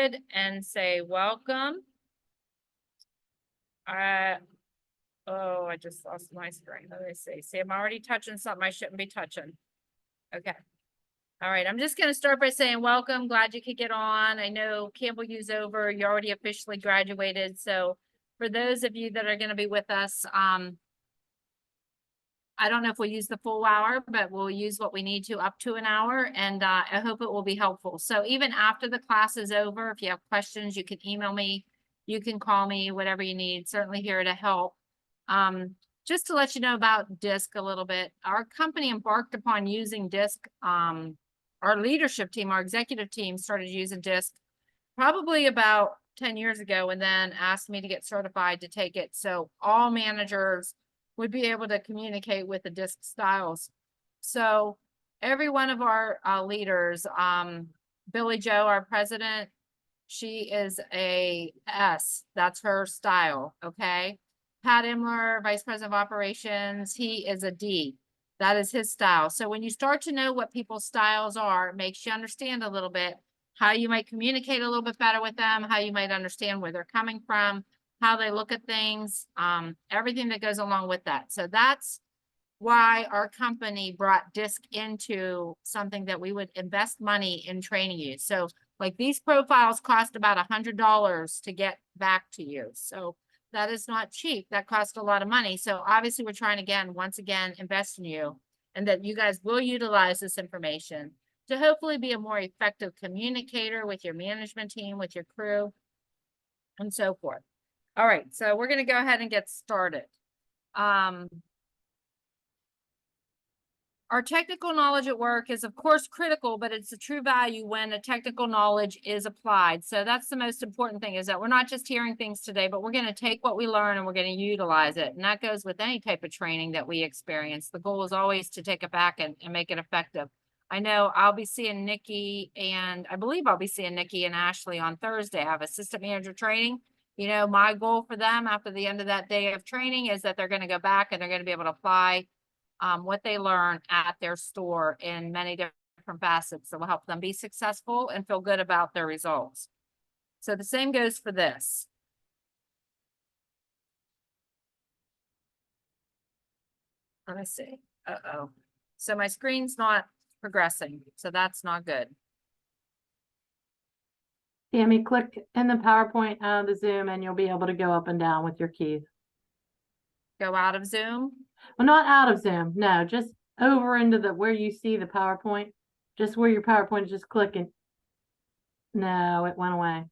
started and say welcome. Oh, I just lost my screen. Let me see. See, I'm already touching something I shouldn't be touching. Okay. All right. I'm just going to start by saying welcome. Glad you could get on. I know Campbell U's over. You already officially graduated. So for those of you that are going to be with us, I don't know if we'll use the full hour, but we'll use what we need to up to an hour. And I hope it will be helpful. So even after the class is over, if you have questions, you can email me. You can call me, whatever you need. Certainly here to help. Just to let you know about DiSC a little bit, our company embarked upon using DiSC. Our leadership team, our executive team started using DiSC probably about 10 years ago and then asked me to get certified to take it. So all managers would be able to communicate with the DiSC styles. So every one of our leaders, Billy Joe, our president, she is a S. That's her style, okay? Pat Imler, Vice President of Operations, he is a D. That is his style. So when you start to know what people's styles are, it makes you understand a little bit how you might communicate a little bit better with them, how you might understand where they're coming from, how they look at things, everything that goes along with that. So that's why our company brought DiSC into something that we would invest money in training you. So like these profiles cost about $100 to get back to you. So that is not cheap. That costs a lot of money. So obviously we're trying again, once again, invest in you and that you guys will utilize this information to hopefully be a more effective communicator with your management team, with your crew, and so forth. All right, so we're going to go ahead and get started. Our technical knowledge at work is, of course, critical, but it's a true value when a technical knowledge is applied. So that's the most important thing, is that we're not just hearing things today, but we're going to take what we learn and we're going to utilize it. And that goes with any type of training that we experience. The goal is always to take it back and make it effective. I know I'll be seeing Nikki, and I believe I'll be seeing Nikki and Ashley on Thursday. I have assistant manager training. You know, my goal for them after the end of that day of training is that they're going to go back and they're going to be able to apply what they learn at their store in many different facets that will help them be successful and feel good about their results. So the same goes for this. Let me see. Uh-oh. So my screen's not progressing, so that's not good. Tammy, click in the PowerPoint on the Zoom and you'll be able to go up and down with your keys. Go out of Zoom? Well, not out of Zoom. No, just over into the where you see the PowerPoint. Just where your PowerPoint is just clicking. No, it went away.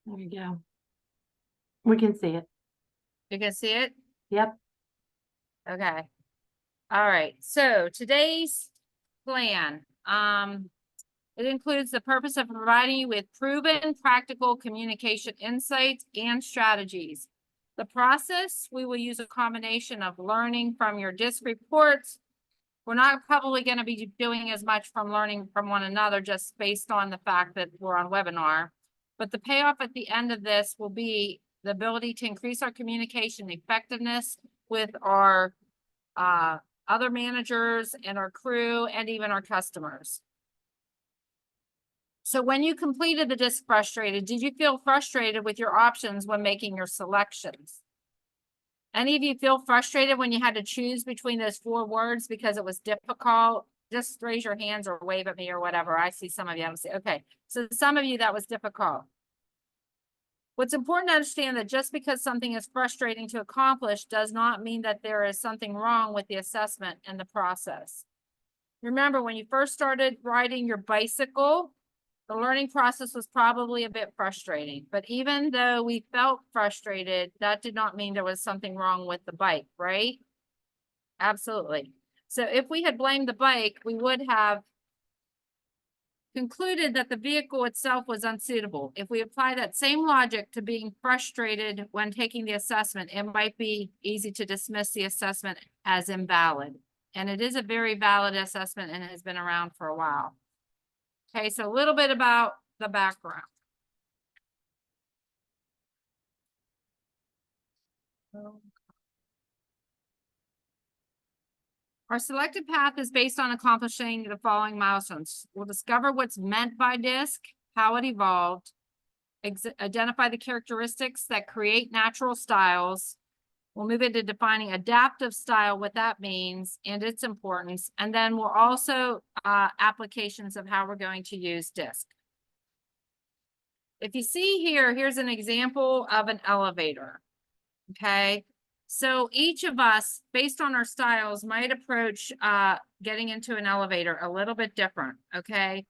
There you go. We can see it. You can see it? Yep. Okay. All right. So today's plan, it includes the purpose of providing you with proven practical communication insights and strategies. The process, we will use a combination of learning from your DiSC reports. We're not probably going to be doing as much from learning from one another just based on the fact that we're on webinar. But the payoff at the end of this will be the ability to increase our communication effectiveness with our other managers and our crew and even our customers. So when you completed the DiSC frustrated, did you feel frustrated with your options when making your selections? Any of you feel frustrated when you had to choose between those 4 words because it was difficult? Just raise your hands or wave at me or whatever. I see some of you. I don't see. Okay. So some of you, that was difficult. What's important to understand that just because something is frustrating to accomplish does not mean that there is something wrong with the assessment and the process. Remember, when you first started riding your bicycle, the learning process was probably a bit frustrating, but even though we felt frustrated, that did not mean there was something wrong with the bike, right? Absolutely. So if we had blamed the bike, we would have concluded that the vehicle itself was unsuitable. If we apply that same logic to being frustrated when taking the assessment, it might be easy to dismiss the assessment as invalid. And it is a very valid assessment and has been around for a while. Okay, so a little bit about the background. Our selected path is based on accomplishing the following milestones. We'll discover what's meant by DiSC, how it evolved, identify the characteristics that create natural styles. We'll move into defining adaptive style, what that means and its importance. And then we'll also applications of how we're going to use DiSC. If you see here, here's an example of an elevator. Okay. So each of us, based on our styles, might approach getting into an elevator a little bit different, okay?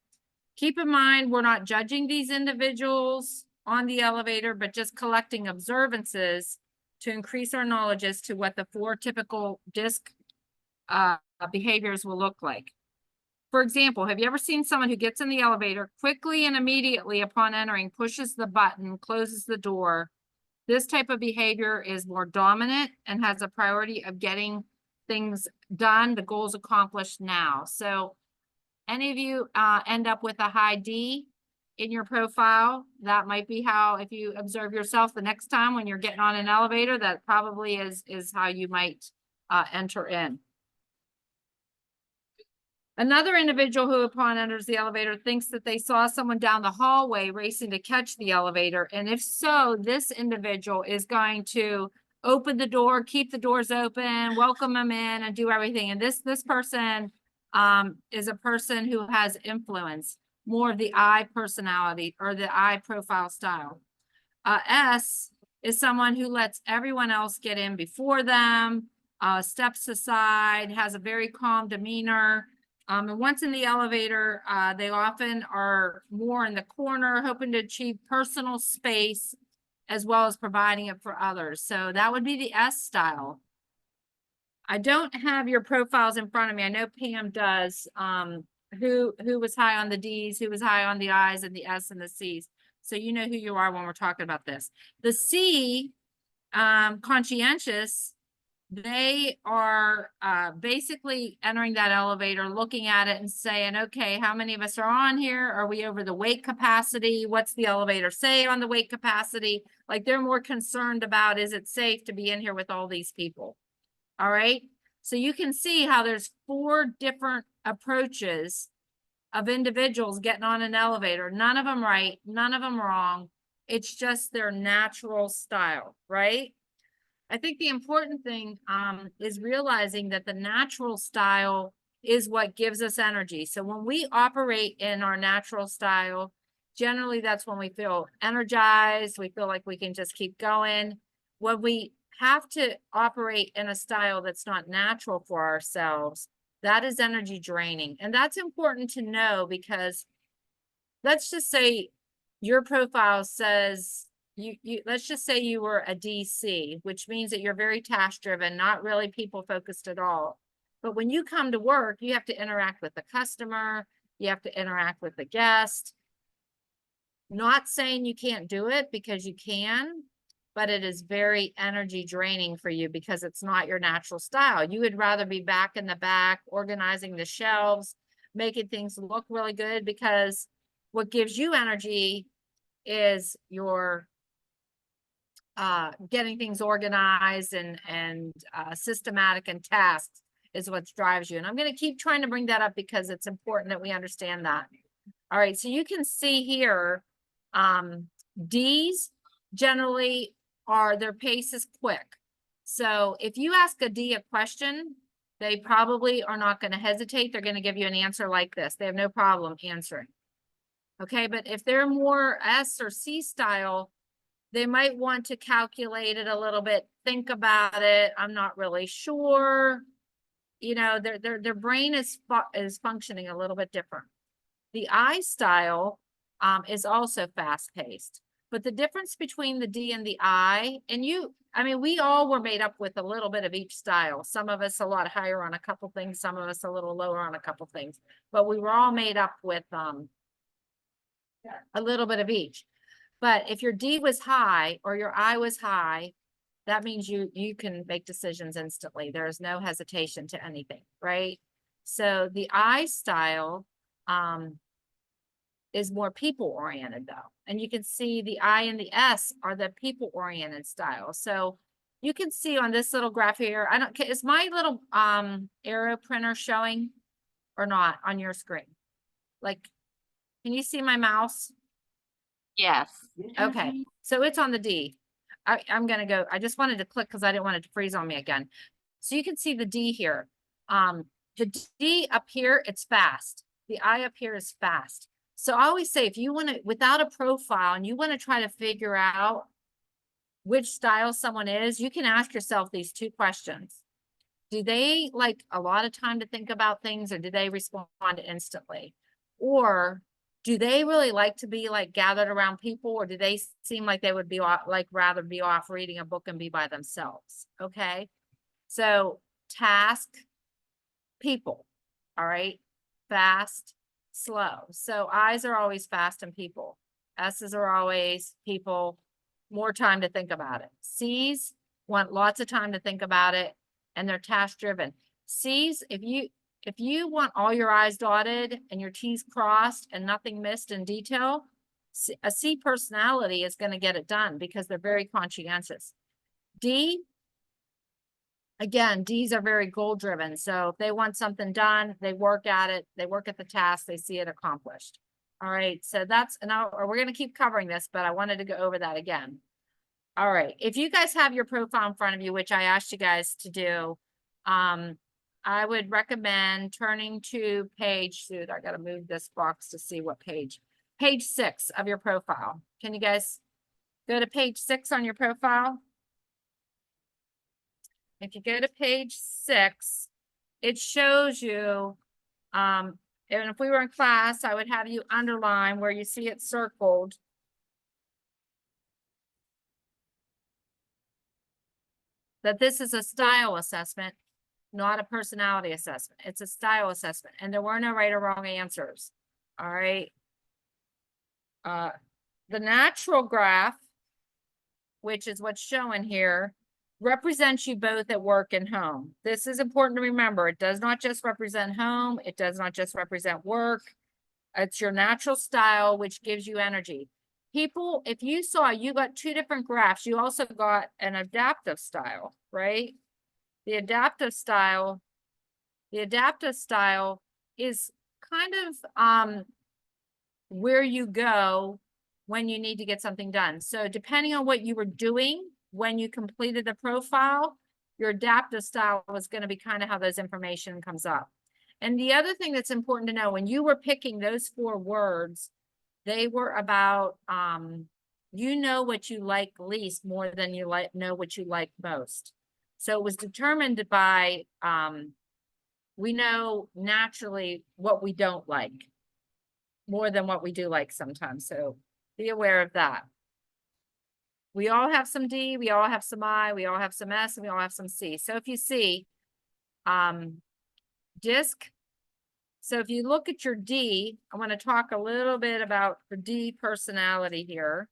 Keep in mind, we're not judging these individuals on the elevator, but just collecting observances to increase our knowledge as to what the 4 typical DiSC behaviors will look like. For example, have you ever seen someone who gets in the elevator, quickly and immediately upon entering, pushes the button, closes the door? This type of behavior is more dominant and has a priority of getting things done, the goals accomplished now. So any of you end up with a high D in your profile, that might be how, if you observe yourself the next time when you're getting on an elevator, that probably is how you might enter in. Another individual who, upon enters the elevator, thinks that they saw someone down the hallway racing to catch the elevator. And if so, this individual is going to open the door, keep the doors open, welcome them in, and do everything. And this person is a person who has influence, more of the I personality or the I profile style. S is someone who lets everyone else get in before them, steps aside, has a very calm demeanor. And once in the elevator, they often are more in the corner, hoping to achieve personal space as well as providing it for others. So that would be the S style. I don't have your profiles in front of me. I know Pam does. Who was high on the D's, who was high on the I's and the S and the C's. So you know who you are when we're talking about this. The C, conscientious, they are basically entering that elevator, looking at it and saying, okay, how many of us are on here? Are we over the weight capacity? What's the elevator say on the weight capacity? Like, they're more concerned about, is it safe to be in here with all these people? All right. So you can see how there's 4 different approaches of individuals getting on an elevator. None of them right, none of them wrong. It's just their natural style, right? I think the important thing is realizing that the natural style is what gives us energy. So when we operate in our natural style, generally that's when we feel energized. We feel like we can just keep going. When we have to operate in a style that's not natural for ourselves, that is energy draining. And that's important to know, because let's just say your profile says, let's just say you were a DiSC, which means that you're very task driven, not really people focused at all. But when you come to work, you have to interact with the customer, you have to interact with the guest. Not saying you can't do it, because you can, but it is very energy draining for you because it's not your natural style. You would rather be back in the back, organizing the shelves, making things look really good, because what gives you energy is your getting things organized and systematic and tasks is what drives you. And I'm going to keep trying to bring that up because it's important that we understand that. All right, so you can see here, D's generally their pace is quick. So if you ask a D a question, they probably are not going to hesitate. They're going to give you an answer like this. They have no problem answering. Okay, but if they're more S or C style, they might want to calculate it a little bit, think about it. I'm not really sure. You know, their brain is functioning a little bit different. The I style is also fast paced, but the difference between the D and the I, and we all were made up with a little bit of each style. Some of us a lot higher on a couple things, some of us a little lower on a couple things, but we were all made up with a little bit of each. But if your D was high or your I was high, that means you can make decisions instantly. There is no hesitation to anything, right? So the I style is more people oriented though. And you can see the I and the S are the people oriented style. So you can see on this little graph here, I don't, is my little, arrow printer showing or not on your screen? Like, can you see my mouse? Yes. Okay, so it's on the D. I'm gonna go, I just wanted to click because I didn't want it to freeze on me again. So you can see the D here. The D up here, it's fast. The I up here is fast. So I always say, if you want to, without a profile and you want to try to figure out which style someone is, you can ask yourself these two questions. Do they like a lot of time to think about things, or do they respond instantly? Or do they really like to be like gathered around people, or do they seem like they would be like rather be off reading a book and be by themselves? Okay. So task, people. All right. Fast, slow. So I's are always fast and people. S's are always people, more time to think about it. C's want lots of time to think about it, and they're task driven. C's, if you want all your I's dotted and your T's crossed and nothing missed in detail, a C personality is going to get it done because they're very conscientious. D, again, D's are very goal driven. So if they want something done, they work at it, they work at the task, they see it accomplished. All right, so that's, and we're going to keep covering this, but I wanted to go over that again. All right, if you guys have your profile in front of you, which I asked you guys to do, I would recommend turning to page, dude, I got to move this box to see what page 6 of your profile. Can you guys go to page 6 on your profile? If you go to page 6, it shows you, and if we were in class, I would have you underline where you see it circled. That this is a style assessment, not a personality assessment. It's a style assessment, and there were no right or wrong answers. All right. The natural graph, which is what's shown here, represents you both at work and home. This is important to remember. It does not just represent home. It does not just represent work. It's your natural style, which gives you energy. People, if you saw, you got two different graphs. You also got an adaptive style, right? The adaptive style is kind of where you go when you need to get something done. So depending on what you were doing when you completed the profile, your adaptive style was going to be kind of how those information comes up. And the other thing that's important to know, when you were picking those 4 words, they were about, you know what you like least more than you know what you like most. So it was determined by, we know naturally what we don't like more than what we do like sometimes. So be aware of that. We all have some D, we all have some I, we all have some S, and we all have some C. So if you see, DiSC, so if you look at your D, I want to talk a little bit about the D personality here.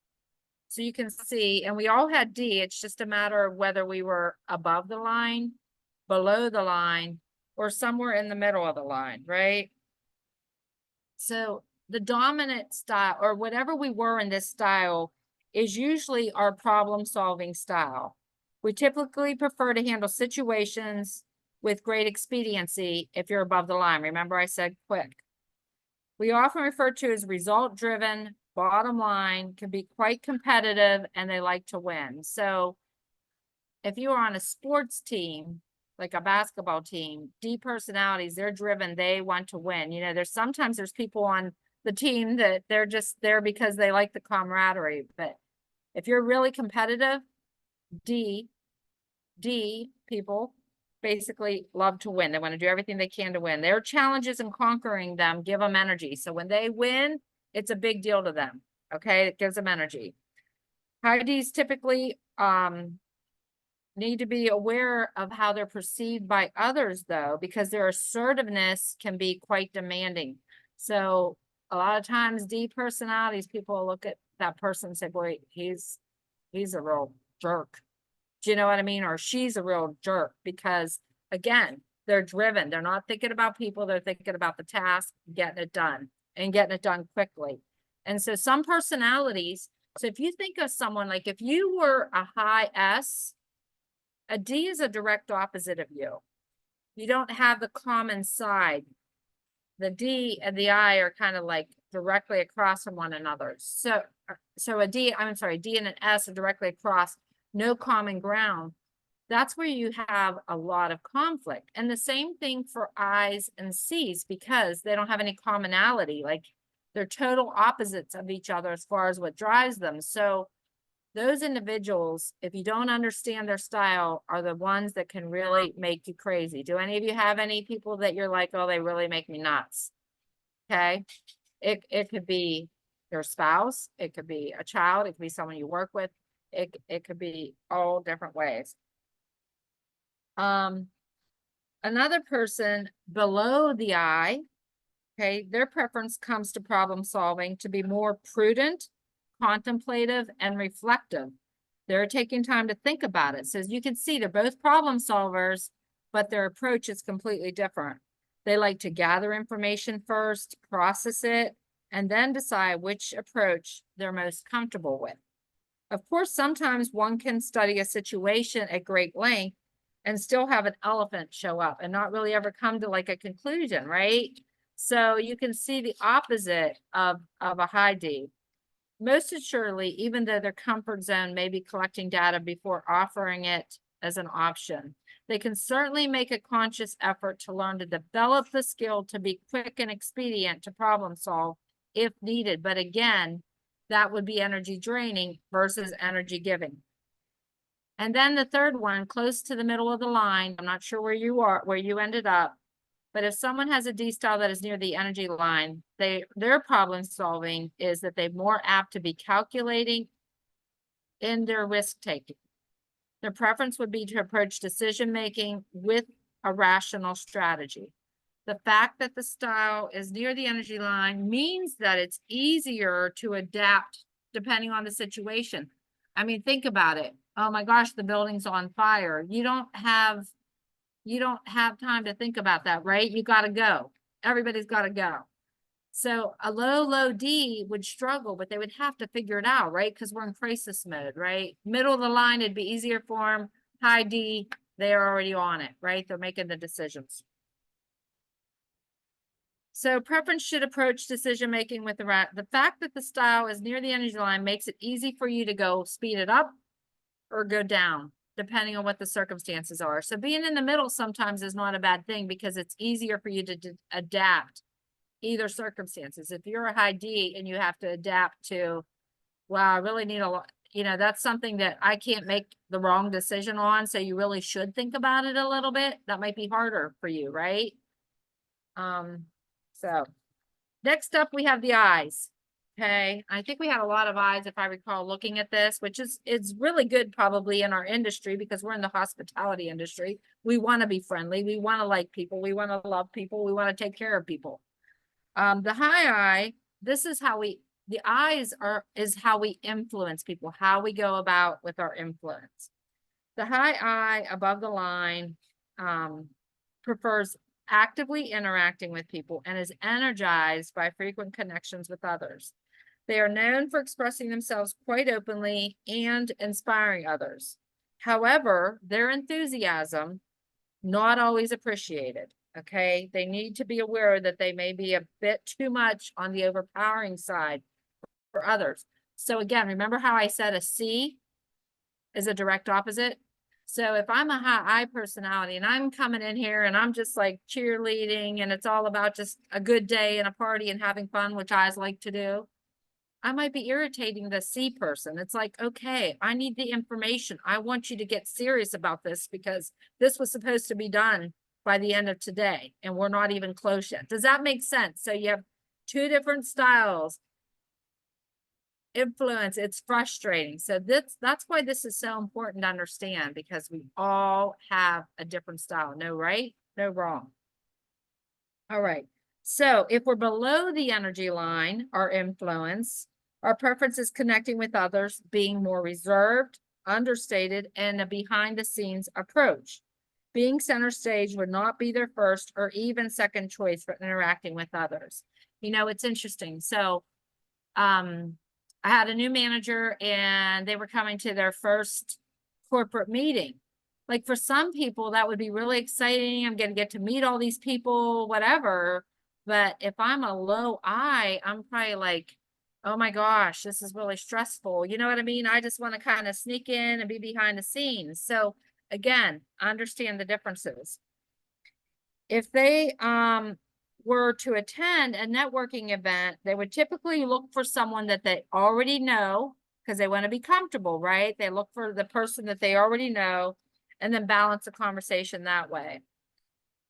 So you can see, and we all had D, it's just a matter of whether we were above the line, below the line, or somewhere in the middle of the line, right? So the dominant style, or whatever we were in this style, is usually our problem-solving style. We typically prefer to handle situations with great expediency if you're above the line. Remember I said quick. We often refer to as result-driven, bottom line, can be quite competitive, and they like to win. So if you are on a sports team, like a basketball team, D personalities, they're driven, they want to win. You know, there's people on the team that they're just there because they like the camaraderie. But if you're really competitive, D people basically love to win. They want to do everything they can to win. Their challenges and conquering them give them energy. So when they win, it's a big deal to them. Okay, it gives them energy. High Ds typically need to be aware of how they're perceived by others, though, because their assertiveness can be quite demanding. So a lot of times D personalities, people look at that person and say, boy, he's a real jerk. Do you know what I mean? Or she's a real jerk, because again, they're driven. They're not thinking about people. They're thinking about the task, getting it done, and getting it done quickly. And so some personalities, so if you think of someone, like if you were a high S, A D is a direct opposite of you. You don't have the common side. The D and the I are kind of like directly across from one another. So D and an S are directly across, no common ground. That's where you have a lot of conflict. And the same thing for I's and C's, because they don't have any commonality. Like, they're total opposites of each other as far as what drives them. So those individuals, if you don't understand their style, are the ones that can really make you crazy. Do any of you have any people that you're like, oh, they really make me nuts? Okay. It could be your spouse. It could be a child. It could be someone you work with. It could be all different ways. Another person below the I, okay, their preference comes to problem solving to be more prudent, contemplative, and reflective. They're taking time to think about it. So as you can see, they're both problem solvers, but their approach is completely different. They like to gather information first, process it, and then decide which approach they're most comfortable with. Of course, sometimes one can study a situation at great length and still have an elephant show up and not really ever come to like a conclusion, right? So you can see the opposite of a high D. Most assuredly, even though their comfort zone may be collecting data before offering it as an option, they can certainly make a conscious effort to learn to develop the skill to be quick and expedient to problem solve if needed. But again, that would be energy draining versus energy giving. And then the third one, close to the middle of the line, I'm not sure where you are, where you ended up, but if someone has a D style that is near the energy line, their problem solving is that they're more apt to be calculating in their risk taking. Their preference would be to approach decision making with a rational strategy. The fact that the style is near the energy line means that it's easier to adapt depending on the situation. I mean, think about it. Oh my gosh, the building's on fire. You don't have time to think about that, right? You got to go. Everybody's got to go. So a low D would struggle, but they would have to figure it out, right? Because we're in crisis mode, right? Middle of the line, it'd be easier for them. High D, they're already on it, right? They're making the decisions. So preference should approach decision-making with the fact that the style is near the energy line makes it easy for you to go speed it up or go down, depending on what the circumstances are. So being in the middle sometimes is not a bad thing because it's easier for you to adapt either circumstances. If you're a high D and you have to adapt to, wow, I really need a lot, that's something that I can't make the wrong decision on. So you really should think about it a little bit. That might be harder for you, right? So next up, we have the I's. Okay, I think we had a lot of I's, if I recall, looking at this, which is really good probably in our industry because we're in the hospitality industry. We want to be friendly. We want to like people. We want to love people. We want to take care of people. The high I, this is how the I's is how we influence people, how we go about with our influence. The high I above the line prefers actively interacting with people and is energized by frequent connections with others. They are known for expressing themselves quite openly and inspiring others. However, their enthusiasm, not always appreciated. Okay, they need to be aware that they may be a bit too much on the overpowering side for others. So again, remember how I said a C is a direct opposite? So if I'm a high I personality and I'm coming in here and I'm just like cheerleading and it's all about just a good day and a party and having fun, which I like to do, I might be irritating the C person. It's like, okay, I need the information. I want you to get serious about this because this was supposed to be done by the end of today and we're not even close yet. Does that make sense? So you have two different styles. Influence, it's frustrating. So that's why this is so important to understand because we all have a different style. No right, no wrong. All right. So if we're below the energy line, our influence, our preference is connecting with others, being more reserved, understated, and a behind the scenes approach. Being center stage would not be their first or even second choice for interacting with others. It's interesting. So, I had a new manager and they were coming to their first corporate meeting. Like for some people, that would be really exciting. I'm going to get to meet all these people, whatever. But if I'm a low I, I'm probably like, oh my gosh, this is really stressful. You know what I mean? I just want to kind of sneak in and be behind the scenes. So again, understand the differences. If they were to attend a networking event, they would typically look for someone that they already know because they want to be comfortable, right? They look for the person that they already know and then balance the conversation that way.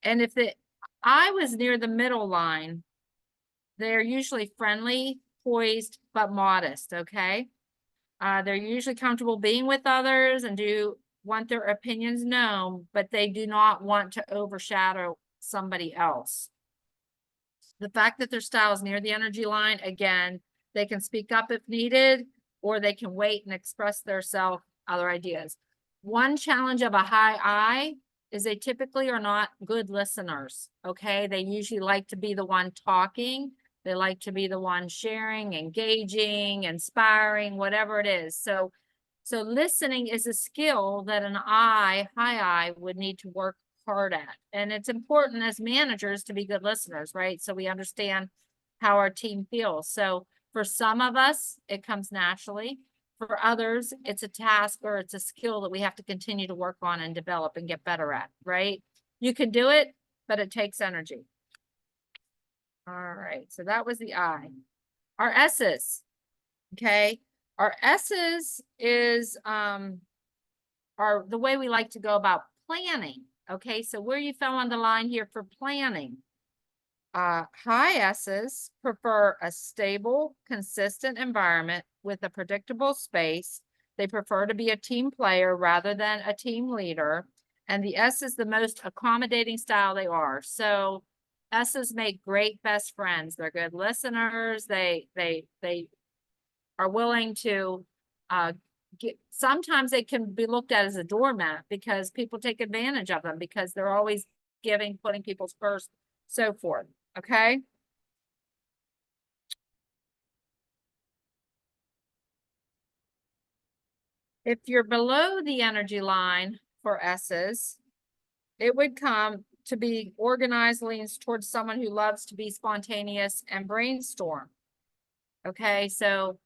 And if I was near the middle line, they're usually friendly, poised, but modest, okay? They're usually comfortable being with others and do want their opinions known, but they do not want to overshadow somebody else. The fact that their style is near the energy line, again, they can speak up if needed, or they can wait and express theirself, other ideas. One challenge of a high I is they typically are not good listeners, okay? They usually like to be the one talking. They like to be the one sharing, engaging, inspiring, whatever it is. So listening is a skill that an high I would need to work hard at. And it's important as managers to be good listeners, right? So we understand how our team feels. So for some of us, it comes naturally. For others, it's a task or it's a skill that we have to continue to work on and develop and get better at, right? You can do it, but it takes energy. All right, so that was the I. Our S's, okay? Our S's is are the way we like to go about planning. Okay, so where you fell on the line here for planning. High S's prefer a stable, consistent environment with a predictable space. They prefer to be a team player rather than a team leader. And the S is the most accommodating style they are. So S's make great best friends. They're good listeners. They are willing to sometimes they can be looked at as a doormat because people take advantage of them because they're always giving, putting people first, so forth. Okay. If you're below the energy line for S's, it would come to be organized, leans towards someone who loves to be spontaneous and brainstorm. Okay, so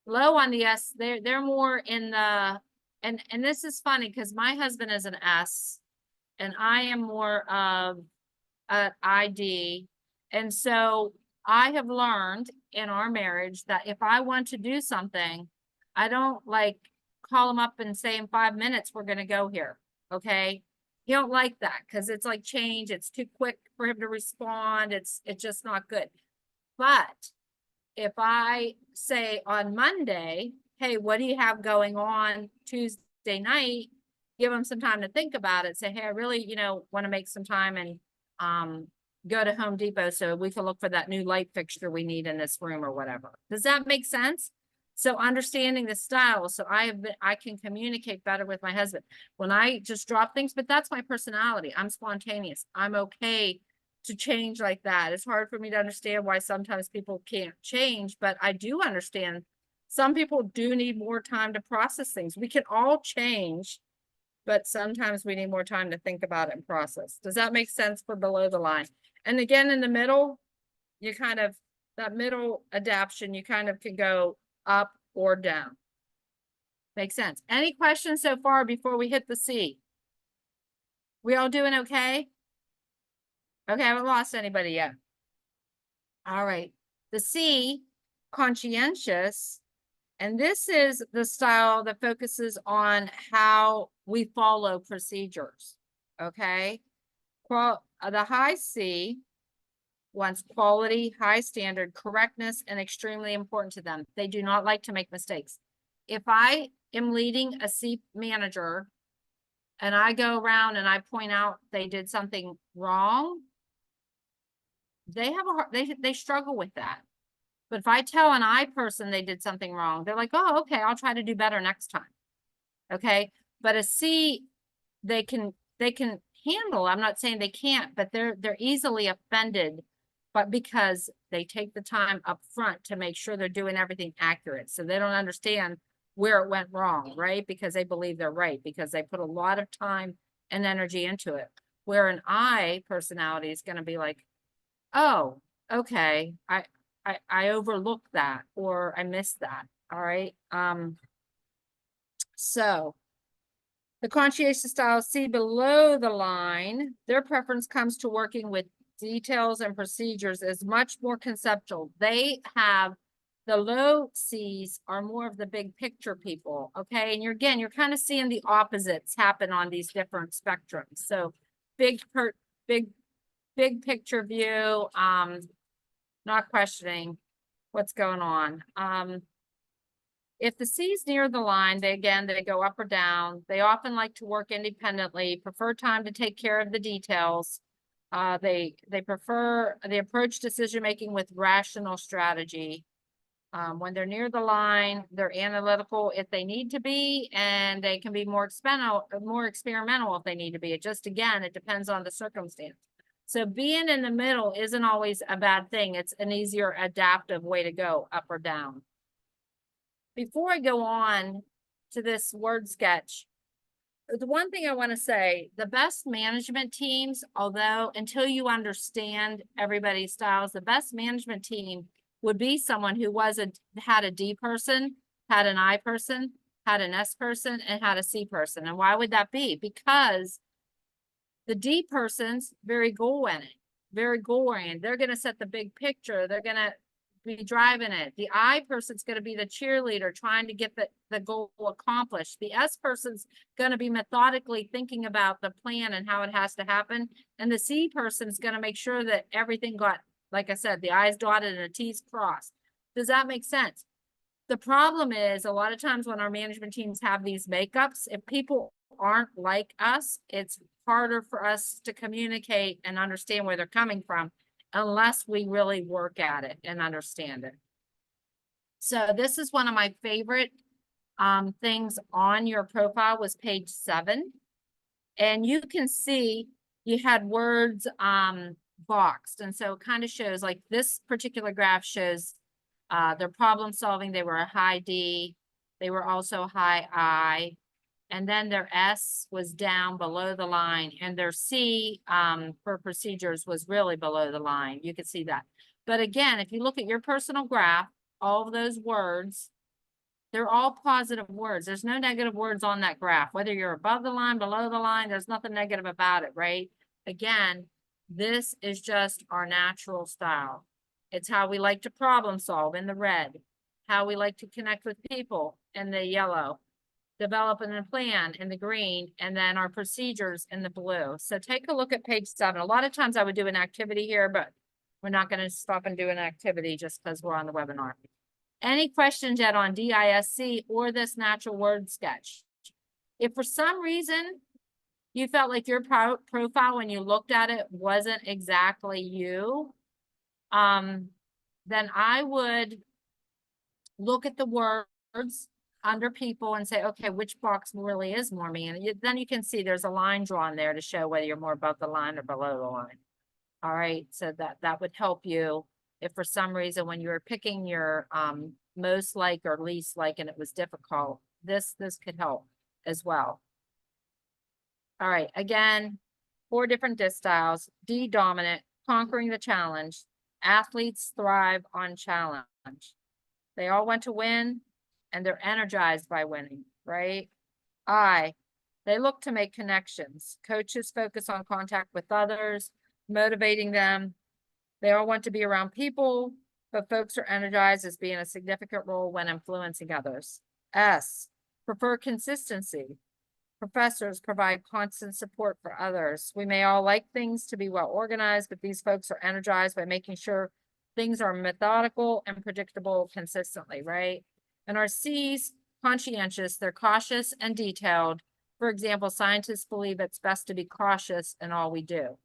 low on the S, they're more in the, and this is funny because my husband is an S and I am more of an ID. And so I have learned in our marriage that if I want to do something, I don't like call him up and say in 5 minutes, we're going to go here. Okay. He don't like that because it's like change. It's too quick for him to respond. It's just not good. But if I say on Monday, hey, what do you have going on Tuesday night? Give them some time to think about it. Say, hey, I really, want to make some time and go to Home Depot so we can look for that new light fixture we need in this room or whatever. Does that make sense? So understanding the style. So I can communicate better with my husband when I just drop things, but that's my personality. I'm spontaneous. I'm okay to change like that. It's hard for me to understand why sometimes people can't change, but I do understand some people do need more time to process things. We can all change, but sometimes we need more time to think about it and process. Does that make sense for below the line? And again, in the middle, you kind of, that middle adaption, you kind of can go up or down. Makes sense. Any questions so far before we hit the C? We all doing okay? Okay, I haven't lost anybody yet. All right. The C, conscientious. And this is the style that focuses on how we follow procedures. Okay. The high C wants quality, high standard, correctness, and extremely important to them. They do not like to make mistakes. If I am leading a C manager and I go around and I point out they did something wrong, they have they struggle with that. But if I tell an I person they did something wrong, they're like, oh, okay, I'll try to do better next time. Okay. But a C, they can handle. I'm not saying they can't, but they're easily offended, but because they take the time up front to make sure they're doing everything accurate. So they don't understand where it went wrong, right? Because they believe they're right, because they put a lot of time and energy into it. Where an I personality is going to be like, oh, okay, I overlooked that, or I missed that. All right. So the conscientious styles see below the line, their preference comes to working with details and procedures is much more conceptual. They have the low C's are more of the big picture people. Okay. And you're kind of seeing the opposites happen on these different spectrums. So big picture view, not questioning what's going on. If the C's near the line, they go up or down. They often like to work independently, prefer time to take care of the details. They prefer the approach decision-making with rational strategy. When they're near the line, they're analytical if they need to be, and they can be more experimental if they need to be. It just, again, it depends on the circumstance. So being in the middle isn't always a bad thing. It's an easier adaptive way to go, up or down. Before I go on to this word sketch, the one thing I want to say, the best management teams, although until you understand everybody's styles, the best management team would be someone who had a D person, had an I person, had an S person, and had a C person. And why would that be? Because the D person's very goal-oriented. They're going to set the big picture. They're going to be driving it. The I person's going to be the cheerleader trying to get the goal accomplished. The S person's going to be methodically thinking about the plan and how it has to happen. And the C person's going to make sure that everything got, like I said, the I's dotted and the T's crossed. Does that make sense? The problem is a lot of times when our management teams have these makeups, if people aren't like us, it's harder for us to communicate and understand where they're coming from, unless we really work at it and understand it. So this is one of my favorite things on your profile was page 7. And you can see you had words boxed. And so it kind of shows, like this particular graph shows their problem solving. They were a high D. They were also high I. And then their S was down below the line, and their C for procedures was really below the line. You could see that. But again, if you look at your personal graph, all of those words, they're all positive words. There's no negative words on that graph. Whether you're above the line, below the line, there's nothing negative about it, right? Again, this is just our natural style. It's how we like to problem solve in the red, how we like to connect with people in the yellow, developing a plan in the green, and then our procedures in the blue. So take a look at page 7. A lot of times I would do an activity here, but we're not going to stop and do an activity just because we're on the webinar. Any questions yet on DISC or this natural word sketch? If for some reason you felt like your profile when you looked at it wasn't exactly you, then I would look at the words under people and say, okay, which box really is more me? And then you can see there's a line drawn there to show whether you're more above the line or below the line. All right, so that would help you if for some reason when you were picking your most like or least like and it was difficult, this could help as well. All right, again, 4 different DISC styles. D dominant, conquering the challenge. Athletes thrive on challenge. They all want to win and they're energized by winning, right? I, they look to make connections. Coaches focus on contact with others, motivating them. They all want to be around people, but folks are energized as being a significant role when influencing others. S, prefer consistency. Professors provide constant support for others. We may all like things to be well organized, but these folks are energized by making sure things are methodical and predictable consistently, right? And our C's, conscientious, they're cautious and detailed. For example, scientists believe it's best to be cautious in all we do.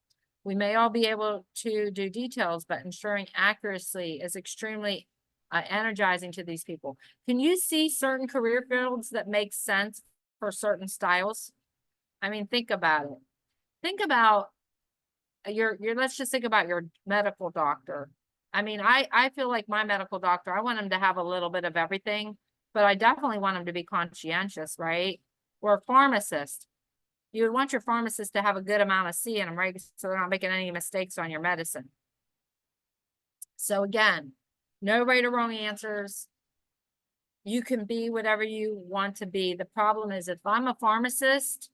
We may all be able to do details, but ensuring accuracy is extremely energizing to these people. Can you see certain career fields that make sense for certain styles? I mean, think about it. Think about let's just think about your medical doctor. I mean, I feel like my medical doctor, I want him to have a little bit of everything. but I definitely want them to be conscientious, right? Or a pharmacist. You would want your pharmacist to have a good amount of C in them, right? So they're not making any mistakes on your medicine. So again, no right or wrong answers. You can be whatever you want to be. The problem is if I'm a pharmacist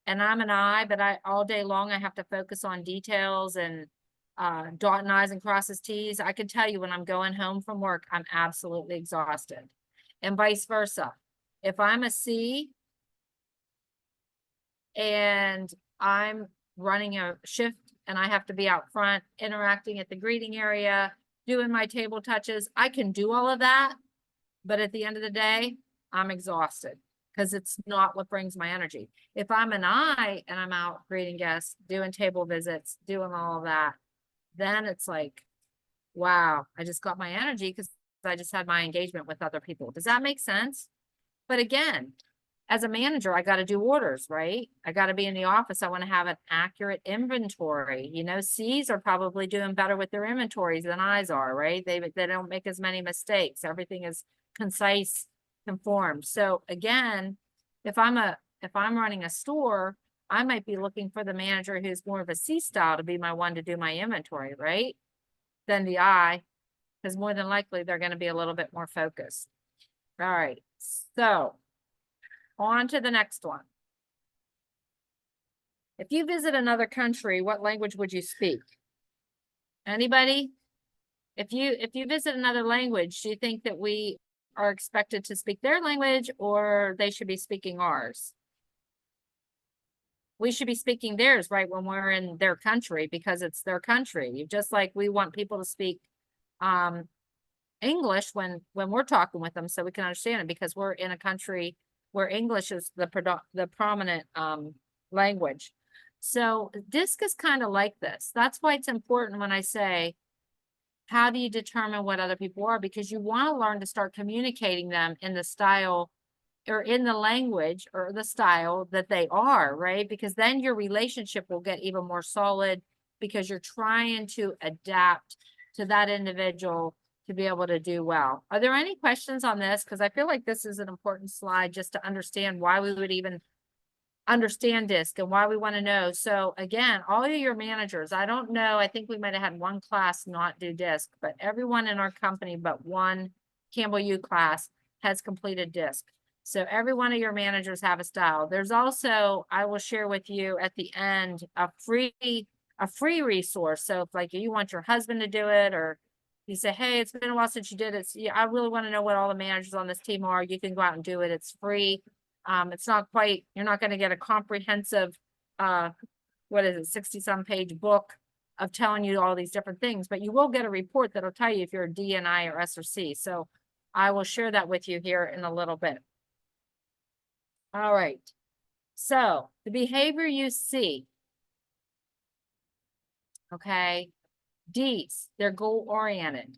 and I'm an I, but all day long I have to focus on details and dotting I's and crosses T's. I can tell you when I'm going home from work, I'm absolutely exhausted. And vice versa. If I'm a C and I'm running a shift and I have to be out front, interacting at the greeting area, doing my table touches, I can do all of that. But at the end of the day, I'm exhausted because it's not what brings my energy. If I'm an I and I'm out greeting guests, doing table visits, doing all of that, then it's like, wow, I just got my energy because I just had my engagement with other people. Does that make sense? But again, as a manager, I got to do orders, right? I got to be in the office. I want to have an accurate inventory. You know, C's are probably doing better with their inventories than I's are, right? They don't make as many mistakes. Everything is concise, conformed. So again, if I'm running a store, I might be looking for the manager who's more of a C style to be my one to do my inventory, right? Than the I, because more than likely they're going to be a little bit more focused. All right, so on to the next one. If you visit another country, what language would you speak? Anybody? If you visit another language, do you think that we are expected to speak their language or they should be speaking ours? We should be speaking theirs, right, when we're in their country because it's their country. Just like we want people to speak English when we're talking with them so we can understand it because we're in a country where English is the prominent language. So DiSC is kind of like this. That's why it's important when I say, how do you determine what other people are? Because you want to learn to start communicating them in the style or in the language or the style that they are, right? Because then your relationship will get even more solid because you're trying to adapt to that individual to be able to do well. Are there any questions on this? Because I feel like this is an important slide just to understand why we would even understand DiSC and why we want to know. So again, all of your managers, I don't know, I think we might have had one class not do DiSC, but everyone in our company but one Campbell U class has completed DiSC. So every one of your managers have a style. There's also, I will share with you at the end, a free resource. So if like you want your husband to do it or you say, hey, it's been a while since you did it. So, yeah, I really want to know what all the managers on this team are. You can go out and do it. It's free. It's not quite, you're not going to get a comprehensive, what is it, 60-some page book of telling you all these different things, but you will get a report that'll tell you if you're a D, an I, or S, or C. So I will share that with you here in a little bit. All right. So the behavior you see, okay, D's, they're goal-oriented.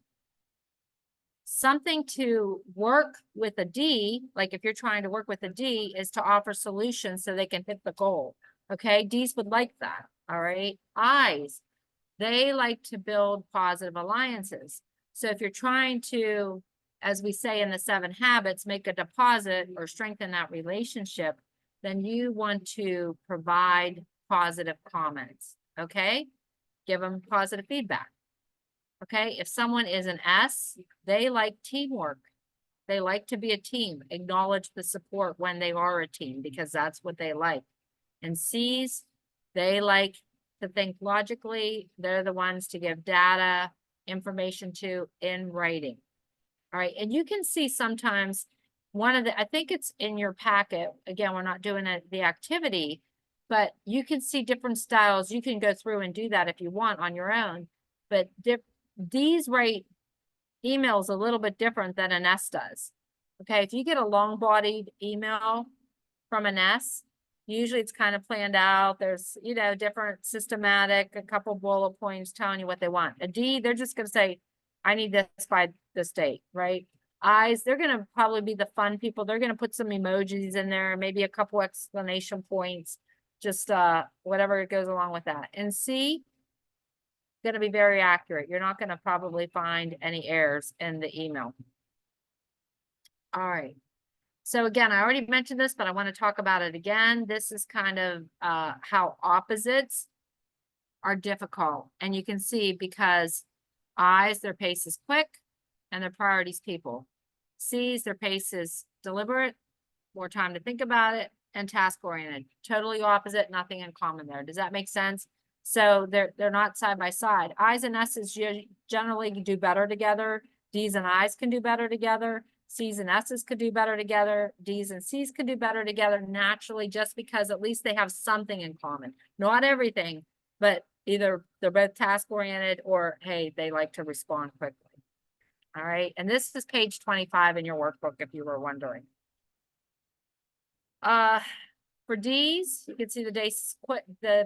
Something to work with a D, like if you're trying to work with a D, is to offer solutions so they can hit the goal. Okay, D's would like that. All right, I's, they like to build positive alliances. So if you're trying to, as we say in the 7 habits, make a deposit or strengthen that relationship, then you want to provide positive comments. Okay, give them positive feedback. Okay, if someone is an S, they like teamwork. They like to be a team. Acknowledge the support when they are a team because that's what they like. And C's, they like to think logically. They're the ones to give data, information to in writing. All right, and you can see sometimes one of the, I think it's in your packet. Again, we're not doing the activity, but you can see different styles. You can go through and do that if you want on your own. But D's write emails a little bit different than an S does. Okay, if you get a long bodied email from an S, usually it's kind of planned out. There's, you know, different systematic, a couple bullet points telling you what they want. A D, they're just going to say, I need this by this date, right? I's, they're going to probably be the fun people. They're going to put some emojis in there, maybe a couple explanation points, just whatever goes along with that. And C, going to be very accurate. You're not going to probably find any errors in the email. All right. So again, I already mentioned this, but I want to talk about it again. This is kind of how opposites are difficult. And you can see because I's, their pace is quick and their priorities people. C's, their pace is deliberate, more time to think about it, and task oriented. Totally opposite, nothing in common there. Does that make sense? So they're not side by side. I's and S's generally do better together. D's and I's can do better together. C's and S's could do better together. D's and C's could do better together naturally, just because at least they have something in common. Not everything, but either they're both task oriented or, hey, they like to respond quickly. All right. And this is page 25 in your workbook, if you were wondering. For D's, you can see the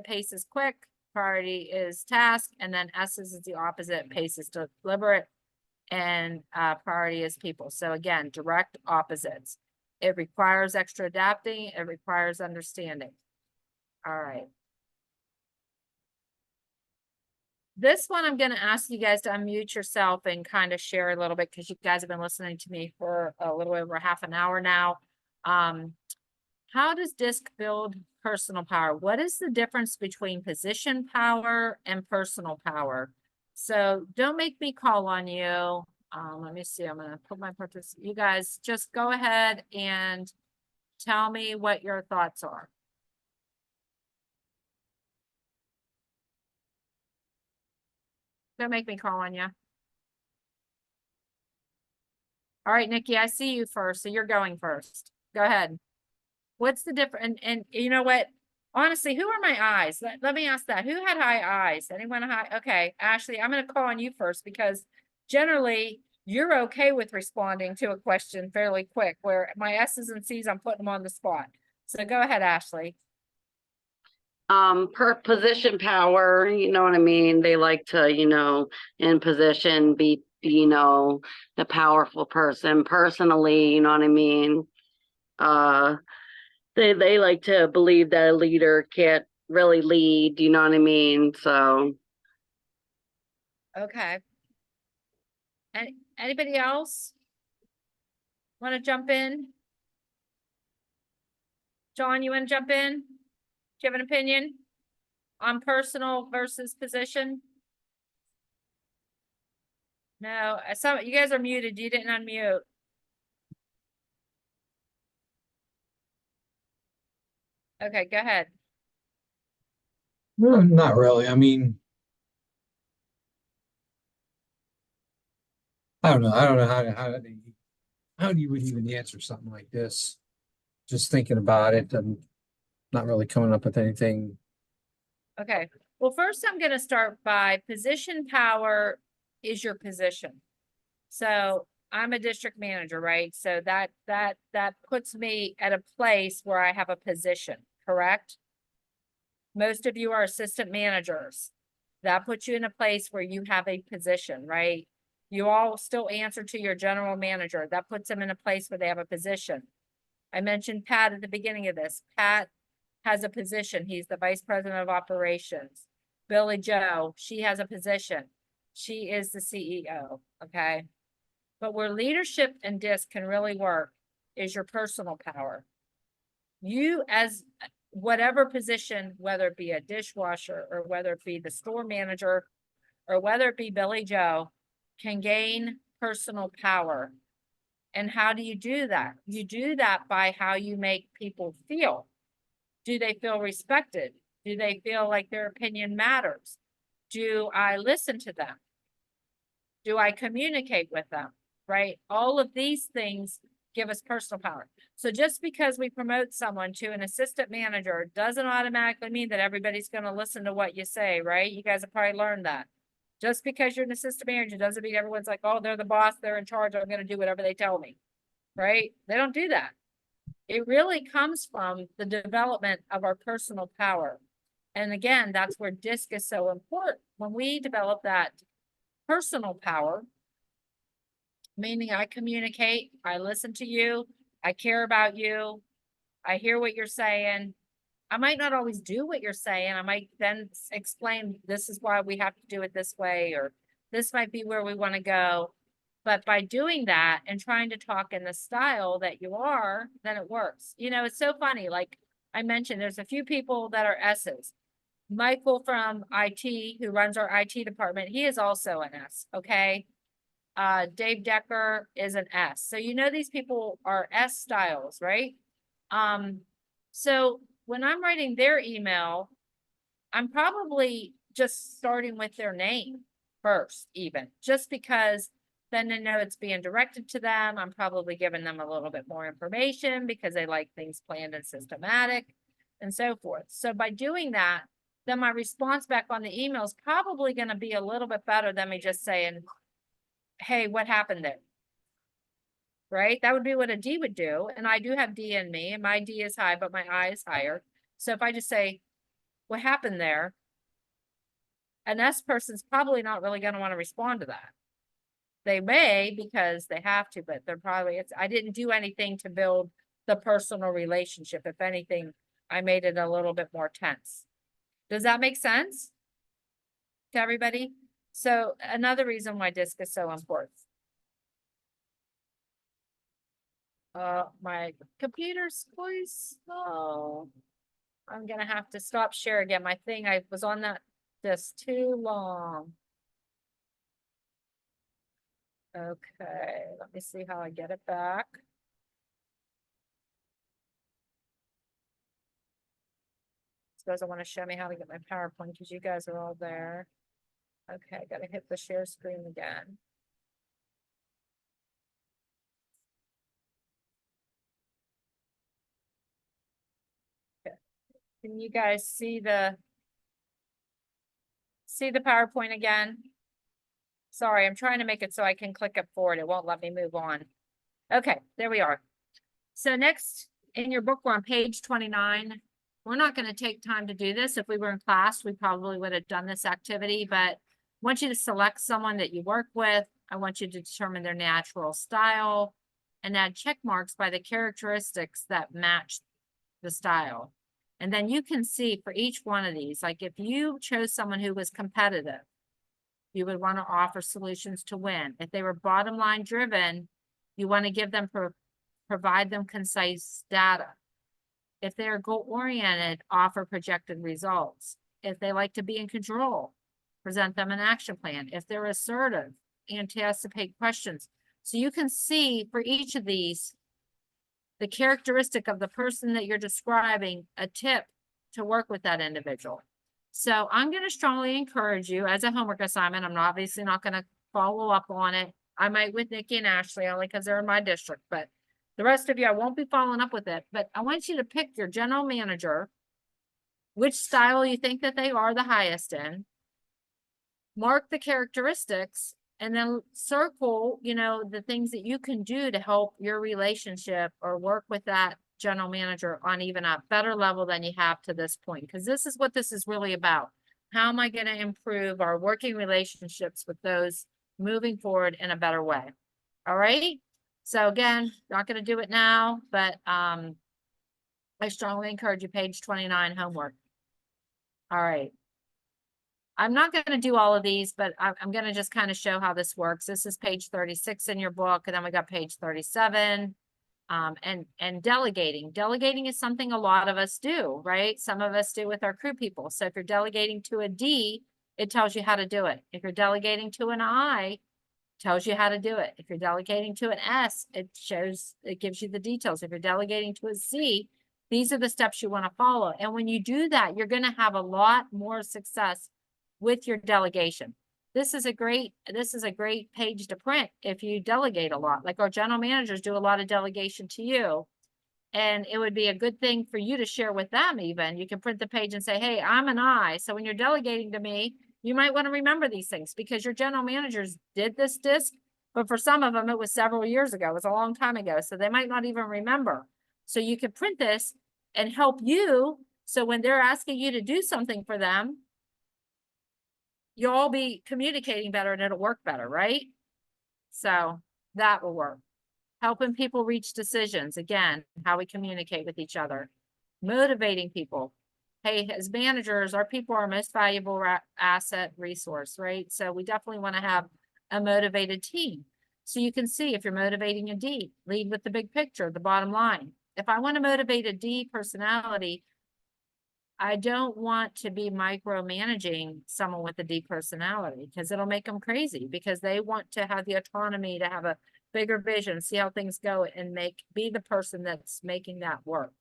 pace is quick, priority is task, and then S's is the opposite, pace is deliberate, and priority is people. So again, direct opposites. It requires extra adapting, it requires understanding. All right. This one, I'm going to ask you guys to unmute yourself and kind of share a little bit, because you guys have been listening to me for a little over half an hour now. How does DiSC build personal power? What is the difference between position power and personal power? So don't make me call on you. Let me see. I'm going to put my purpose. You guys just go ahead and tell me what your thoughts are. Don't make me call on you. All right, Nikki, I see you first. So you're going first. Go ahead. What's the difference? And you know what? Honestly, who are my eyes? Let me ask that. Who had high eyes? Anyone high? Okay, Ashley, I'm going to call on you first, because generally you're okay with responding to a question fairly quick, where my S's and C's, I'm putting them on the spot. So go ahead, Ashley. Per position power, you know what I mean? They like to, in position, be, the powerful person. Personally, you know what I mean? They like to believe that a leader can't really lead, you know what I mean? So. Okay. And anybody else want to jump in? John, you want to jump in? Do you have an opinion on personal versus position? No, some you guys are muted. You didn't unmute. Okay, go ahead. No, not really. I mean, I don't know. I don't know how you would even answer something like this. Just thinking about it, I'm not really coming up with anything. Okay. Well, first I'm going to start by position power is your position. So I'm a district manager, right? So that puts me at a place where I have a position, correct? Most of you are assistant managers. That puts you in a place where you have a position, right? You all still answer to your general manager. That puts them in a place where they have a position. I mentioned Pat at the beginning of this. Pat has a position. He's the vice president of operations. Billy Joe, she has a position. She is the CEO, okay? But where leadership and DiSC can really work is your personal power. You, as whatever position, whether it be a dishwasher or whether it be the store manager or whether it be Billy Joe, can gain personal power. And how do you do that? You do that by how you make people feel. Do they feel respected? Do they feel like their opinion matters? Do I listen to them? Do I communicate with them? Right? All of these things give us personal power. So just because we promote someone to an assistant manager doesn't automatically mean that everybody's going to listen to what you say, right? You guys have probably learned that. Just because you're an assistant manager doesn't mean everyone's like, oh, they're the boss, they're in charge, I'm going to do whatever they tell me, right? They don't do that. It really comes from the development of our personal power. And again, that's where DiSC is so important. When we develop that personal power, meaning I communicate, I listen to you, I care about you, I hear what you're saying. I might not always do what you're saying. I might then explain this is why we have to do it this way, or this might be where we want to go. But by doing that and trying to talk in the style that you are, then it works. You know, it's so funny. Like I mentioned, there's a few people that are S's. Michael from IT, who runs our IT department, he is also an S, okay? Dave Decker is an S. So you know these people are S styles, right? So when I'm writing their email, I'm probably just starting with their name first, even, just because then they know it's being directed to them. I'm probably giving them a little bit more information because they like things planned and systematic and so forth. So by doing that, then my response back on the email is probably going to be a little bit better than me just saying, hey, what happened there? Right? That would be what a D would do. And I do have D in me, and my D is high, but my I is higher. So if I just say, what happened there? An S person's probably not really going to want to respond to that. They may because they have to, but they're probably, I didn't do anything to build the personal relationship. If anything, I made it a little bit more tense. Does that make sense to everybody? So another reason why DiSC is so important. My computer's going slow. I'm gonna have to stop share again. My thing, I was on that just too long. Okay, let me see how I get it back. This doesn't want to show me how to get my PowerPoint because you guys are all there. Okay, gotta hit the share screen again. Okay. Can you guys see the PowerPoint again? Sorry, I'm trying to make it so I can click it forward. It won't let me move on. Okay, there we are. So next in your book, we're on page 29. We're not going to take time to do this. If we were in class, we probably would have done this activity, but I want you to select someone that you work with. I want you to determine their natural style and add check marks by the characteristics that match the style. And then you can see for each one of these, like if you chose someone who was competitive, you would want to offer solutions to win. If they were bottom line driven, you want to give them, provide them concise data. If they're goal oriented, offer projected results. If they like to be in control, present them an action plan. If they're assertive, anticipate questions. So you can see for each of these, the characteristic of the person that you're describing, a tip to work with that individual. So I'm going to strongly encourage you as a homework assignment. I'm obviously not going to follow up on it. I might with Nikki and Ashley only because they're in my district, but the rest of you, I won't be following up with it. But I want you to pick your general manager, which style you think that they are the highest in, mark the characteristics, and then circle, you know, the things that you can do to help your relationship or work with that general manager on even a better level than you have to this point. Because this is what this is really about. How am I going to improve our working relationships with those moving forward in a better way? All right. So again, not going to do it now, but I strongly encourage you, page 29 homework. All right. I'm not going to do all of these, but I'm going to just kind of show how this works. This is page 36 in your book, and then we got page 37. And delegating. Delegating is something a lot of us do, right? Some of us do with our crew people. So if you're delegating to a D, it tells you how to do it. If you're delegating to an I, it tells you how to do it. If you're delegating to an S, it gives you the details. If you're delegating to a Z, these are the steps you want to follow. And when you do that, you're going to have a lot more success with your delegation. This is a great page to print if you delegate a lot. Like our general managers do a lot of delegation to you. And it would be a good thing for you to share with them even. You can print the page and say, hey, I'm an I. So when you're delegating to me, you might want to remember these things because your general managers did this DiSC, but for some of them, it was several years ago. It was a long time ago. So they might not even remember. So you can print this and help you. So when they're asking you to do something for them, you'll all be communicating better and it'll work better, right? So that will work. Helping people reach decisions. Again, how we communicate with each other. Motivating people. Hey, as managers, our people are our most valuable asset resource, right? So we definitely want to have a motivated team. So you can see if you're motivating a D, lead with the big picture, the bottom line. If I want to motivate a D personality, I don't want to be micromanaging someone with a D personality because it'll make them crazy because they want to have the autonomy to have a bigger vision, see how things go and be the person that's making that work.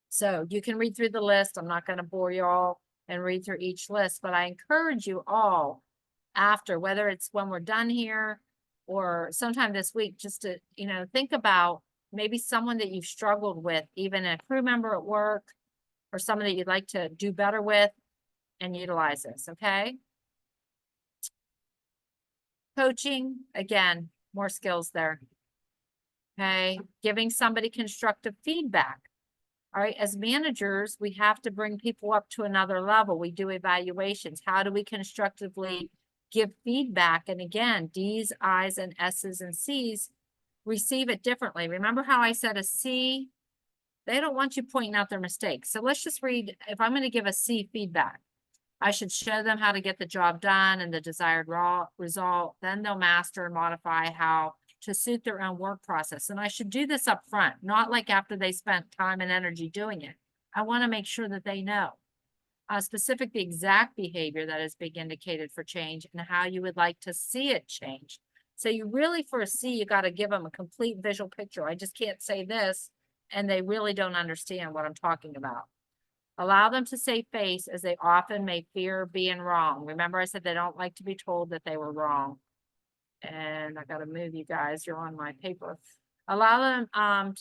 So you can read through the list. I'm not going to bore you all and read through each list, but I encourage you all after, whether it's when we're done here or sometime this week, just to, think about maybe someone that you've struggled with, even a crew member at work, or someone that you'd like to do better with and utilize this, okay? Coaching, again, more skills there. Okay, giving somebody constructive feedback. All right, as managers, we have to bring people up to another level. We do evaluations. How do we constructively give feedback? And again, D's, I's, and S's and C's receive it differently. Remember how I said a C? They don't want you pointing out their mistakes. So let's just read, if I'm going to give a C feedback, I should show them how to get the job done and the desired result. Then they'll master and modify how to suit their own work process. And I should do this up front, not like after they spent time and energy doing it. I want to make sure that they know specific the exact behavior that is being indicated for change and how you would like to see it change. So you really, for a C, you got to give them a complete visual picture. I just can't say this and they really don't understand what I'm talking about. Allow them to save face as they often may fear being wrong. Remember I said they don't like to be told that they were wrong. And I got to move you guys. You're on my paper. Allow them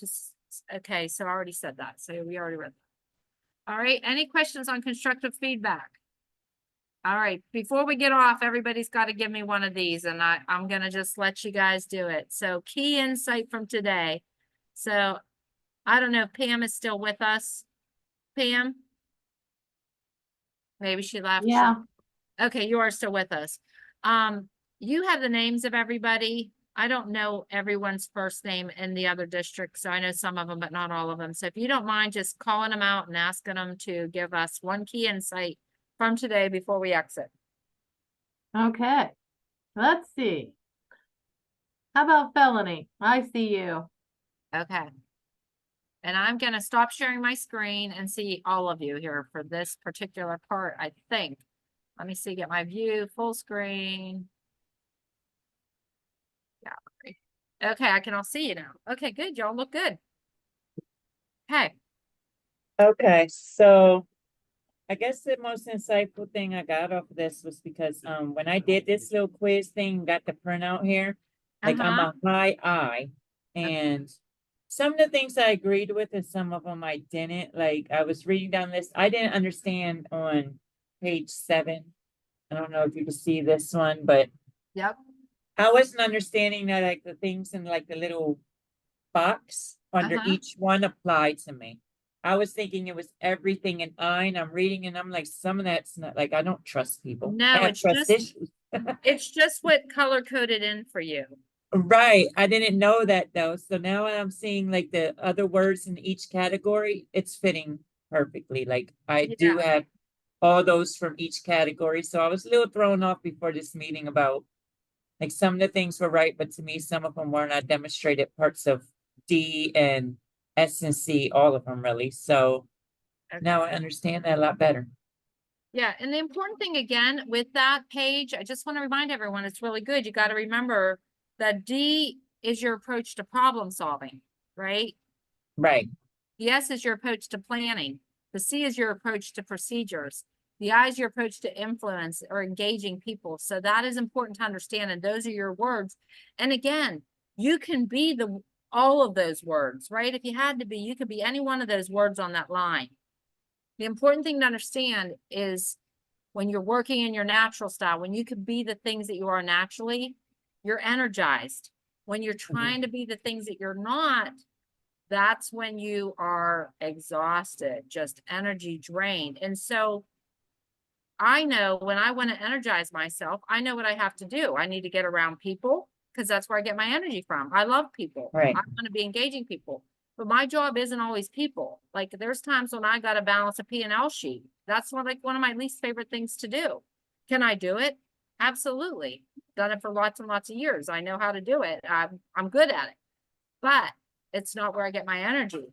okay, so I already said that. So we already read that. All right, any questions on constructive feedback? All right, before we get off, everybody's got to give me one of these and I'm going to just let you guys do it. So key insight from today. So I don't know if Pam is still with us. Pam? Maybe she left. Yeah. Okay, you are still with us. You have the names of everybody. I don't know everyone's first name in the other districts, so I know some of them, but not all of them. So if you don't mind just calling them out and asking them to give us one key insight from today before we exit. Okay. Let's see. How about felony? I see you. Okay. And I'm going to stop sharing my screen and see all of you here for this particular part, I think. Let me see, get my view, full screen. Yeah. Okay, I can all see you now. Okay, good. Y'all look good. Okay. Okay, so I guess the most insightful thing I got off of this was because when I did this little quiz thing, got the printout here, like I'm a high I, and some of the things I agreed with and some of them I didn't. Like I was reading down this, I didn't understand on page 7. I don't know if you can see this one, but Yep. I wasn't understanding that like the things in like the little box under each one applied to me. I was thinking it was everything in I, and I'm reading and I'm like, some of that's not like, I don't trust people. No, I have it's trust just, issues. it's just what color coded in for you. Right. I didn't know that though. So now I'm seeing like the other words in each category, it's fitting perfectly. Like I do have all those from each category. So I was a little thrown off before this meeting about like some of the things were right, but to me, some of them weren't. I demonstrated parts of D and S and C, all of them really. So now I understand that a lot better. Yeah, and the important thing again with that page, I just want to remind everyone, it's really good. You got to remember that D is your approach to problem solving, right? Right. The S is your approach to planning. The C is your approach to procedures. The I is your approach to influence or engaging people. So that is important to understand. And those are your words. And again, you can be all of those words, right? If you had to be, you could be any one of those words on that line. The important thing to understand is when you're working in your natural style, when you can be the things that you are naturally, you're energized. When you're trying to be the things that you're not, that's when you are exhausted, just energy drained. And so I know when I want to energize myself, I know what I have to do. I need to get around people because that's where I get my energy from. I love people. Right. I want to be engaging people. But my job isn't always people. Like there's times when I got to balance a P&L sheet. That's one of my least favorite things to do. Can I do it? Absolutely. done it for lots and lots of years. I know how to do it. I'm good at it, but it's not where I get my energy.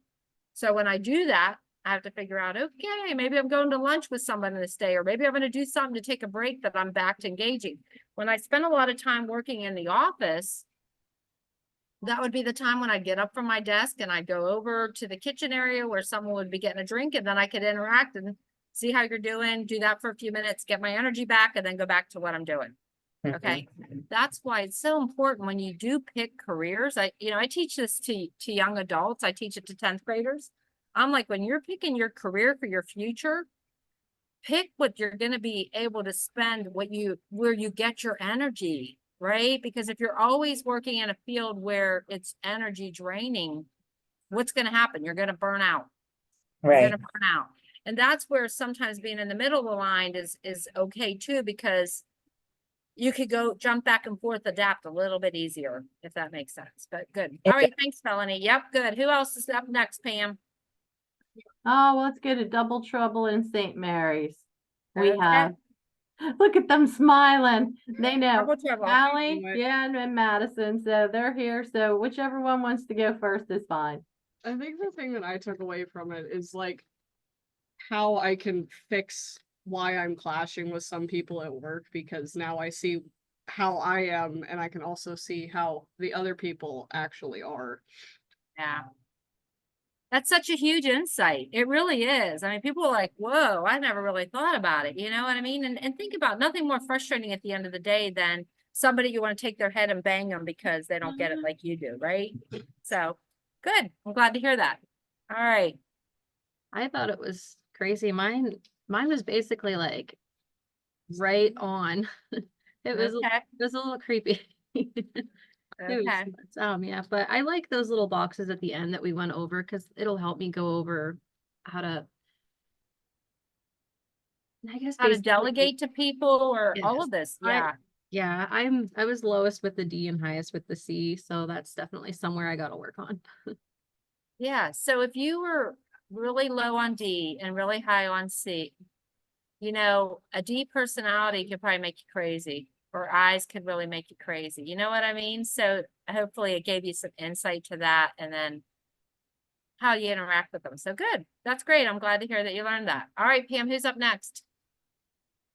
So when I do that, I have to figure out, okay, maybe I'm going to lunch with someone this day, or maybe I'm going to do something to take a break that I'm back to engaging. When I spend a lot of time working in the office, that would be the time when I get up from my desk and I go over to the kitchen area where someone would be getting a drink, and then I could interact and see how you're doing, do that for a few minutes, get my energy back, and then go back to what I'm doing. Okay. That's why it's so important when you do pick careers. I teach this to young adults. I teach it to 10th graders. I'm like, when you're picking your career for your future, pick what you're going to be able to spend, where you get your energy, right? Because if you're always working in a field where it's energy draining, what's going to happen? You're going to burn out. You're Right. going to burn out. And that's where sometimes being in the middle of the line is okay too, because you could go jump back and forth, adapt a little bit easier, if that makes sense. But good. All right. Thanks, Melanie. Yep. Good. Who else is up next, Pam? Oh, let's go to Double Trouble in St. Mary's. We Okay. have, look at them smiling. They know. Double trouble. Allie, Right. yeah, and Madison. So they're here. So whichever one wants to go first is fine. I think the thing that I took away from it is like how I can fix why I'm clashing with some people at work, because now I see how I am and I can also see how the other people actually are. Yeah. That's such a huge insight. It really is. I mean, people are like, whoa, I never really thought about it. You know what I mean? And think about nothing more frustrating at the end of the day than somebody you want to take their head and bang them because they don't get it like you do, right? So good. I'm glad to hear that. All right. I thought it was crazy. Mine was basically like right on. It was Okay. it was a little creepy. It was Okay. nuts. Yeah, but I like those little boxes at the end that we went over because it'll help me go over how to, I guess, How to basically, delegate to people or all Yes. of this. I- Yeah. Yeah, I was lowest with the D and highest with the C, so that's definitely somewhere I got to work on. Yeah. So if you were really low on D and really high on C, a D personality could probably make you crazy, or I's could really make you crazy. You know what I mean? So hopefully it gave you some insight to that, and then how you interact with them. So good. That's great. I'm glad to hear that you learned that. All right, Pam, who's up next?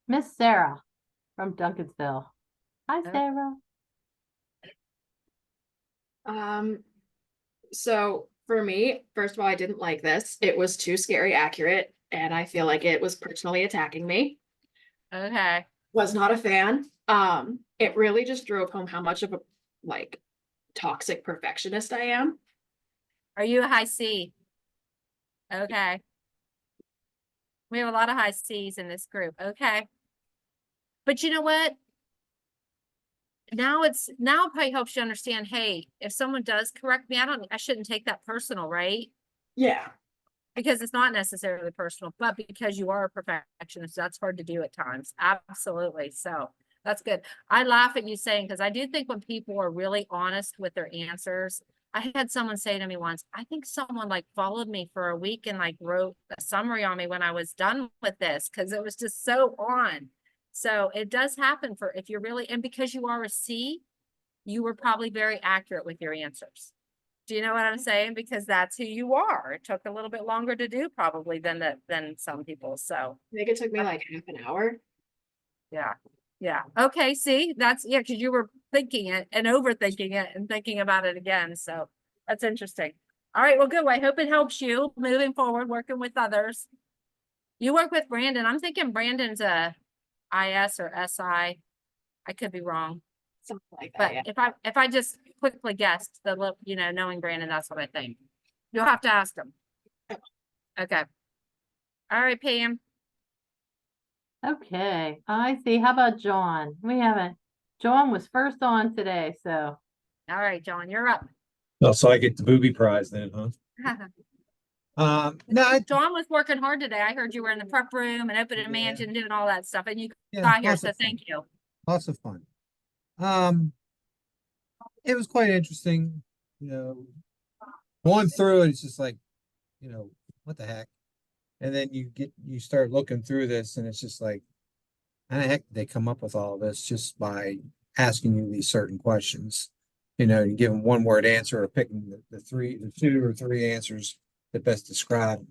Miss Sarah from Duncansville. Hi, Okay. Sarah. So for me, first of all, I didn't like this. It was too scary accurate, and I feel like it was personally attacking me. Okay. Was not a fan. It really just drove home how much of a toxic perfectionist I am. Are you a high C? Okay. We have a lot of high C's in this group. Okay. But you know what? Now it probably helps you understand, hey, if someone does correct me, I shouldn't take that personal, right? Yeah. Because it's not necessarily personal, but because you are a perfectionist, that's hard to do at times. Absolutely. So that's good. I laugh at you saying, because I do think when people are really honest with their answers, I had someone say to me once, I think someone followed me for a week and wrote a summary on me when I was done with this, because it was just so on. So it does happen if you're really, and because you are a C, you were probably very accurate with your answers. Do you know what I'm saying? Because that's who you are. It took a little bit longer to do probably than some people. So I think it took me half an hour. yeah. Yeah. Okay. See, because you were thinking it and overthinking it and thinking about it again. So that's interesting. All right. Well, good. I hope it helps you moving forward, working with others. You work with Brandon. I'm thinking Brandon's a IS or SI. I could be wrong. Something like But that. Yeah. if I just quickly guessed knowing Brandon, that's what I think. You'll have to ask him. Okay. All right, Pam. Okay, I see. How about John? John was first on today, so. All right, John, you're up. Oh, so I get the booby prize then, huh? No, John was working hard today. I heard you were in the prep room and opening a Yeah. mansion, doing all that stuff, and you yeah, got here, lots so of fun. thank you. Lots of fun. It was quite interesting, going through it, it's just like, what the heck? And then you start looking through this and it's just like, how the heck did they come up with all this just by asking you these certain questions. You know, you give them one word answer or picking the 2 or 3 answers that best describe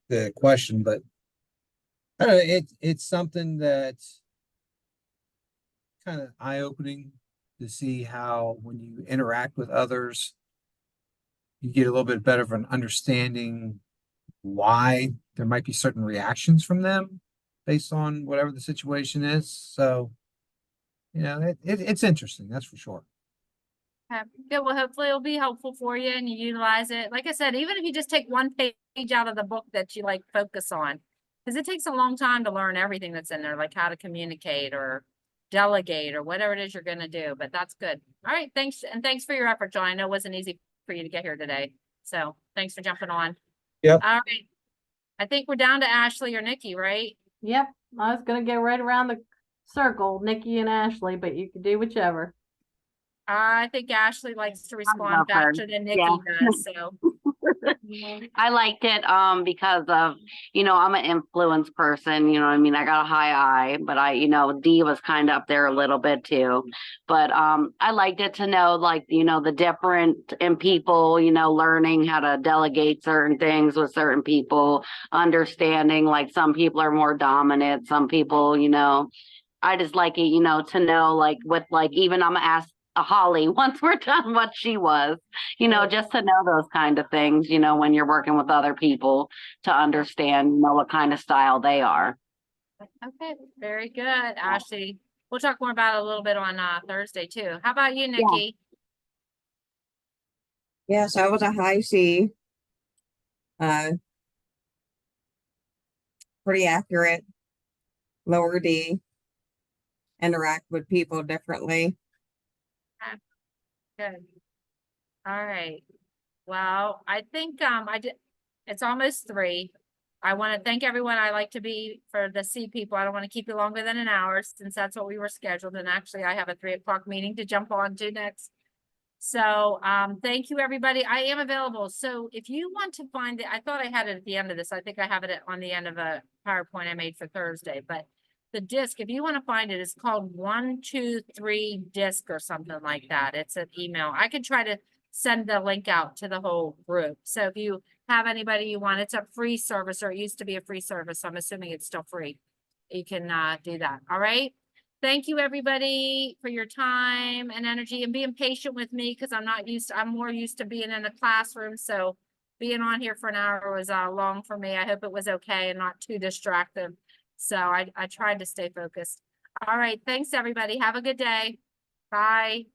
the question, but I don't know, it's something that kind of eye-opening to see how when you interact with others, you get a little bit better of an understanding why there might be certain reactions from them based on whatever the situation is. So, you know, it's interesting, that's for sure. Yeah, well, hopefully it'll be helpful for you and you utilize it. Like I said, even if you just take one page out of the book that you like focus on, because it takes a long time to learn everything that's in there, like how to communicate or delegate or whatever it is you're gonna do, but that's good. All right, thanks, and thanks for your effort, John. I know it wasn't easy for you to get here today, so thanks for jumping on. Yep. All right, I think we're down to Ashley or Nikki, right? Yep, I was gonna go right around the circle, Nikki and Ashley, but you can do whichever. I think Ashley likes to respond love her. faster than Nikki Yeah. does, so. I liked it because of, you know, I'm an influence person, you know what I mean? I got a high I, but you know, D was kind of up there a little bit too. But I liked it to know, like, you know, the different in people, you know, learning how to delegate certain things with certain people, understanding like some people are more dominant, some people, you know, I just like it, you know, to know like with like even I'm gonna ask Holly once we're done what she was, you know, just to know those kind of things, you know, when you're working with other people to understand, you know, what kind of style they are. Okay, very good, Ashley. We'll talk more about it a little bit on Thursday too. How about you, Nikki? Yes, I was a high C. Pretty accurate. Lower D. Interact with people differently. Good. All right. Well, I think it's almost 3. I want to thank everyone. I like to be for the C people. I don't want to keep you longer than an hour since that's what we were scheduled. And actually I have a 3 o'clock meeting to jump on to next. So thank you, everybody. I am available. So if you want to find it, I thought I had it at the end of this. I think I have it on the end of a PowerPoint I made for Thursday, but the DiSC, if you want to find it, it's called 123 DiSC or something like that. It's an email. I can try to send the link out to the whole group. So if you have anybody you want, it's a free service, or it used to be a free service. I'm assuming it's still free. You can do that. All right. Thank you, everybody, for your time and energy and being patient with me because I'm more used to being in a classroom. So being on here for an hour was long for me. I hope it was okay and not too distractive. So I tried to stay focused. All right. Thanks, everybody. Have a good day. Bye.